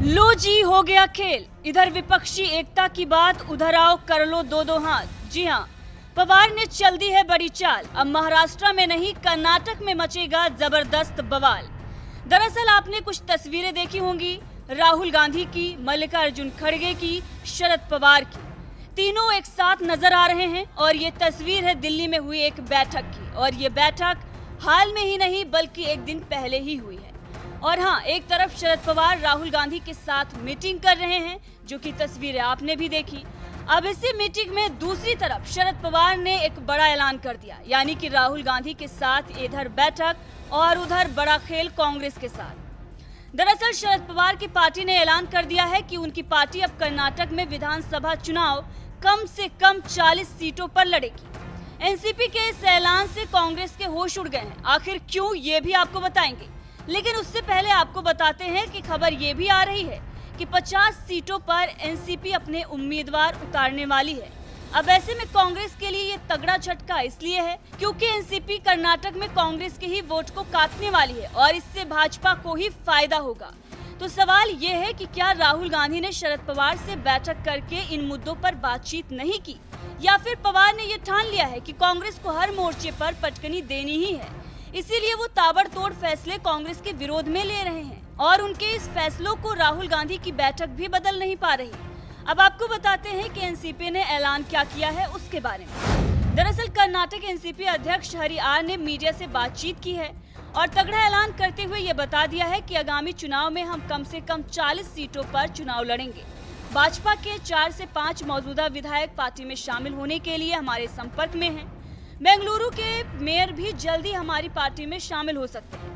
लो जी, हो गया खेल। इधर विपक्षी एकता की बात, उधर आओ कर लो दो दो हाथ। जी हाँ, पवार ने चल दी है बड़ी चाल। अब महाराष्ट्र में नहीं, कर्नाटक में मचेगा जबरदस्त बवाल। दरअसल आपने कुछ तस्वीरें देखी होंगी, राहुल गांधी की, मल्लिकार्जुन खड़गे की, शरद पवार की। तीनों एक साथ नजर आ रहे हैं और ये तस्वीर है दिल्ली में हुई एक बैठक की। और ये बैठक हाल में ही नहीं बल्कि एक दिन पहले ही हुई है। और हाँ, एक तरफ शरद पवार राहुल गांधी के साथ मीटिंग कर रहे हैं, जो कि तस्वीरें आपने भी देखी। अब इसी मीटिंग में दूसरी तरफ शरद पवार ने एक बड़ा ऐलान कर दिया, यानी कि राहुल गांधी के साथ इधर बैठक और उधर बड़ा खेल कांग्रेस के साथ। दरअसल शरद पवार की पार्टी ने ऐलान कर दिया है कि उनकी पार्टी अब कर्नाटक में विधानसभा चुनाव कम से कम 40 सीटों पर लड़ेगी। एनसीपी के इस ऐलान से कांग्रेस के होश उड़ गए हैं। आखिर क्यों, ये भी आपको बताएंगे, लेकिन उससे पहले आपको बताते हैं कि खबर ये भी आ रही है कि 50 सीटों पर एनसीपी अपने उम्मीदवार उतारने वाली है। अब ऐसे में कांग्रेस के लिए ये तगड़ा झटका इसलिए है क्योंकि एनसीपी कर्नाटक में कांग्रेस के ही वोट को काटने वाली है और इससे भाजपा को ही फायदा होगा। तो सवाल ये है कि क्या राहुल गांधी ने शरद पवार से बैठक करके इन मुद्दों पर बातचीत नहीं की, या फिर पवार ने ये ठान लिया है कि कांग्रेस को हर मोर्चे पर पटकनी देनी ही है, इसीलिए वो ताबड़तोड़ फैसले कांग्रेस के विरोध में ले रहे हैं और उनके इस फैसलों को राहुल गांधी की बैठक भी बदल नहीं पा रही। अब आपको बताते हैं कि एनसीपी ने ऐलान क्या किया है उसके बारे में। दरअसल कर्नाटक एनसीपी अध्यक्ष हरि आर ने मीडिया से बातचीत की है और तगड़ा ऐलान करते हुए ये बता दिया है कि आगामी चुनाव में हम कम से कम 40 सीटों पर चुनाव लड़ेंगे। भाजपा के 4 से 5 मौजूदा विधायक पार्टी में शामिल होने के लिए हमारे संपर्क में हैं। बेंगलुरु के मेयर भी जल्दी हमारी पार्टी में शामिल हो सकते हैं।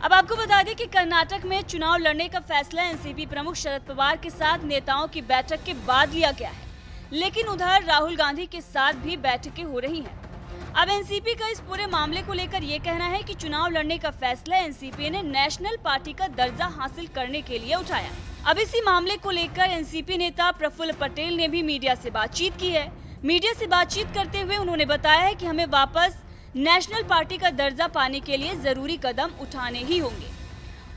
अब आपको बता दें कि कर्नाटक में चुनाव लड़ने का फैसला एनसीपी प्रमुख शरद पवार के साथ नेताओं की बैठक के बाद लिया गया है, लेकिन उधर राहुल गांधी के साथ भी बैठकें हो रही हैं। अब एनसीपी का इस पूरे मामले को लेकर ये कहना है कि चुनाव लड़ने का फैसला एनसीपी ने नेशनल पार्टी का दर्जा हासिल करने के लिए उठाया। अब इसी मामले को लेकर एनसीपी नेता प्रफुल्ल पटेल ने भी मीडिया से बातचीत की है। मीडिया से बातचीत करते हुए उन्होंने बताया है कि हमें वापस नेशनल पार्टी का दर्जा पाने के लिए जरूरी कदम उठाने ही होंगे।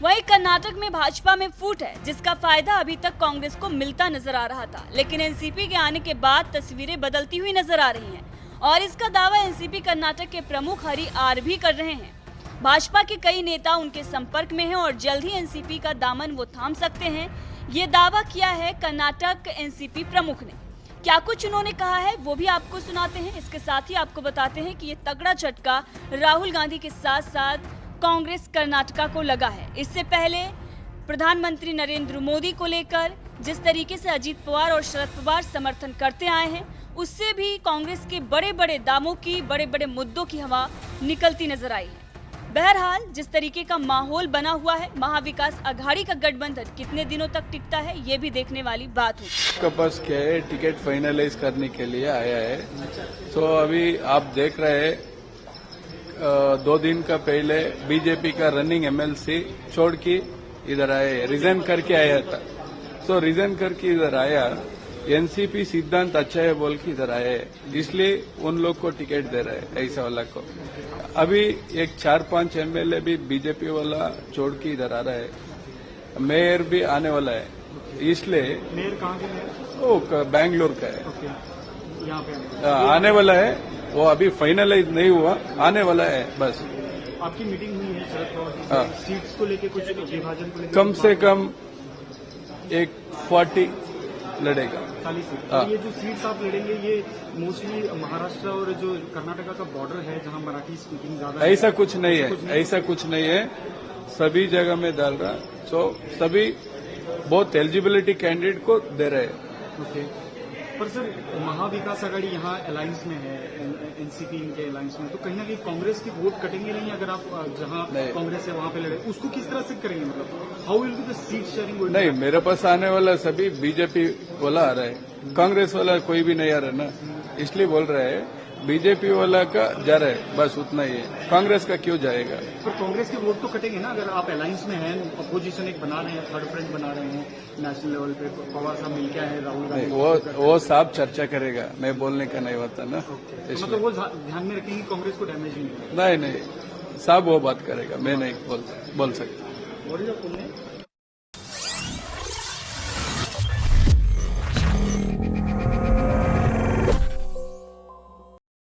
वहीं कर्नाटक में भाजपा में फूट है, जिसका फायदा अभी तक कांग्रेस को मिलता नजर आ रहा था, लेकिन एनसीपी के आने के बाद तस्वीरें बदलती हुई नजर आ रही हैं और इसका दावा एनसीपी कर्नाटक के प्रमुख हरि आर भी कर रहे हैं। भाजपा के कई नेता उनके संपर्क में हैं और जल्द ही एनसीपी का दामन वो थाम सकते हैं, ये दावा किया है कर्नाटक एनसीपी प्रमुख ने। क्या कुछ उन्होंने कहा है वो भी आपको सुनाते हैं। इसके साथ ही आपको बताते हैं कि ये तगड़ा झटका राहुल गांधी के साथ साथ कांग्रेस कर्नाटका को लगा है। इससे पहले प्रधानमंत्री नरेंद्र मोदी को लेकर जिस तरीके से अजीत पवार और शरद पवार समर्थन करते आए हैं, उससे भी कांग्रेस के बड़े बड़े दामों की, बड़े बड़े मुद्दों की हवा निकलती नजर आई है। बहरहाल जिस तरीके का माहौल बना हुआ है, महाविकास आघाड़ी का गठबंधन कितने दिनों तक टिकता है, ये भी देखने वाली बात होगी। का पास क्या है, टिकट फाइनलाइज करने के लिए आया है। तो अभी आप देख रहे हैं 2 दिन का पहले बीजेपी का रनिंग एमएलसी छोड़ के इधर आए, रिजाइन करके आया था। तो रिजाइन करके इधर आया, एनसीपी सिद्धांत अच्छा है बोल के इधर आए, इसलिए उन लोग को टिकट दे रहे हैं, ऐसा वाला को। अभी एक 4-5 एमएलए भी बीजेपी वाला छोड़ के इधर आ रहा है। मेयर भी आने वाला है, इसलिए। मेयर कहाँ के हैं? वो बैंगलोर का है। ओके, यहाँ पे आने वाला है, वो अभी फाइनलाइज नहीं हुआ, आने वाला है बस। आपकी मीटिंग हुई है शरद पवार से, सीट्स को लेके कुछ विभाजन को लेकर कम से कम एक 40 लड़ेगा। 40 सीट। तो ये जो सीट्स आप लड़ेंगे ये मोस्टली महाराष्ट्र और जो कर्नाटका का बॉर्डर है जहां मराठी स्पीकिंग ज्यादा है। ऐसा कुछ नहीं है, ऐसा कुछ नहीं है, सभी जगह में डाल रहा। तो सभी बहुत एलिजिबिलिटी कैंडिडेट को दे रहे हैं। ओके, पर सर महाविकास आघाड़ी यहाँ अलायंस में है, एनसीपी इनके अलायंस में, तो कहीं ना कहीं कांग्रेस की वोट कटेंगे नहीं अगर आप जहाँ कांग्रेस है वहाँ पे लड़े, उसको किस तरह से करेंगे? मतलब how will be the seat sharing? नहीं, मेरे पास आने वाला सभी बीजेपी वाला आ रहा है, कांग्रेस वाला कोई भी नहीं आ रहा ना, इसलिए बोल रहे हैं बीजेपी वाला का जा रहा है, बस उतना ही है। कांग्रेस का क्यों जाएगा? पर कांग्रेस के वोट तो कटेंगे ना अगर आप अलायंस में हैं, अपोजिशन एक बना रहे हैं, थर्ड फ्रंट बना रहे हैं नेशनल लेवल पे, पवार साहब मिलके आए हैं, राहुल गांधी। वो साहब चर्चा करेगा, मैं बोलने का नहीं होता ना। तो मतलब वो ध्यान में रखेंगे कांग्रेस को डैमेज नहीं? नहीं, साहब वो बात करेगा, मैं नहीं बोल सकता।